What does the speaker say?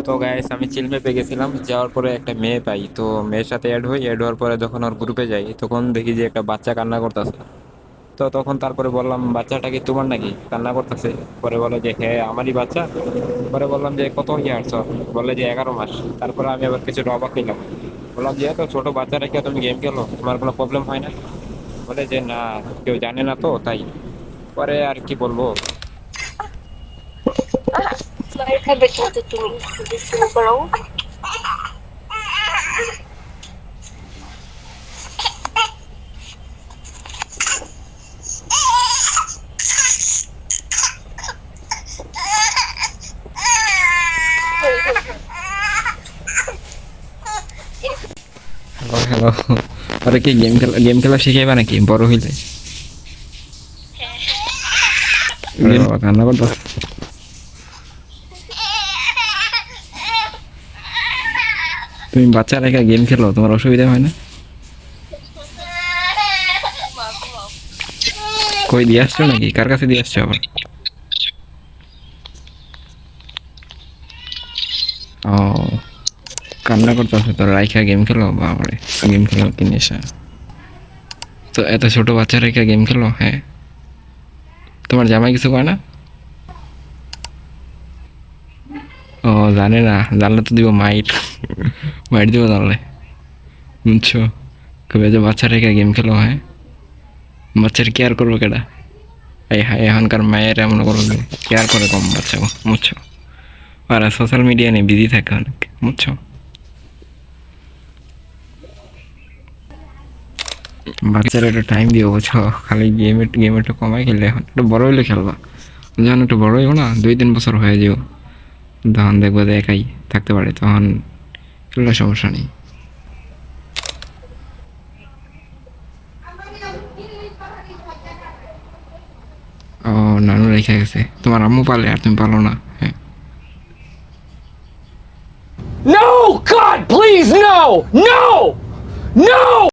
তো গাইস আমি চিলমেপে গেছিলাম, যাওয়ার পরে একটা মেয়ে পাই। তো মেয়ের সাথে অ্যাড হওয়ার পরে যখন ওর গ্রুপে যাই তখন দেখি যে একটা বাচ্চা কান্না করতেছে। তো তখন তারপরে বললাম, বাচ্চাটা কি তোমার নাকি কান্না করতেছে? পরে বলে যে হ্যাঁ আমারই বাচ্চা। পরে বললাম যে কত ইয়ার্স? বলে যে 11 মাস। তারপরে আমি আবার কিছুটা অবাক হইলাম, বললাম যে এত ছোট বাচ্চা রেখে তুমি গেম খেলো, তোমার কোনো প্রবলেম হয় না? বলে যে না, কেউ জানে না তো তাই। পরে আর কি বলবো। মায়ের খাবে কিন্তু তুমি যদি শুরু করো। Hello hello. আরে কি গেম খেলা শিখাইবা নাকি বড় হইলে? আরে বাবা কান্না করতেছে। তুমি বাচ্চা রেখে গেম খেলো, তোমার অসুবিধা হয় না? কই দিয়ে আসছো নাকি? কার কাছে দিয়ে আসছো আবার? ও, কান্না করতেছে তো রাইখা গেম খেলো? বাবারে, গেম খেলো কি নেশা! তো এত ছোট বাচ্চা রেখে গেম খেলো? হ্যাঁ, তোমার জামাই কিছু কয় না? ও, জানে না? জানলে তো দিব মাইট। মাইট দিব জানলে, বুঝছো? কবে যে বাচ্চা রেখে গেম খেলো? হ্যাঁ, বাচ্চার কেয়ার করবো কেডা? এই হ্যাঁ, এখনকার মায়ের এমন করো যে কেয়ার করে কম বাচ্চা, বুঝছো? আর সোশ্যাল মিডিয়া নিয়ে বিজি থাকে অনেক, বুঝছো? বাচ্চারা একটু টাইম দিও, বুঝছো? খালি গেম একটু কমাই খেললে, এখন একটু বড় হইলে খেলবা। যখন একটু বড় হইব না, 2-3 বছর হয়ে যাও, তখন দেখবো যে একাই থাকতে পারে, তখন খেললে সমস্যা নেই। ও, নানু রেখে গেছে? তোমার আম্মু পালে আর তুমি পালো না? হ্যাঁ। No! God, please, no! No! No!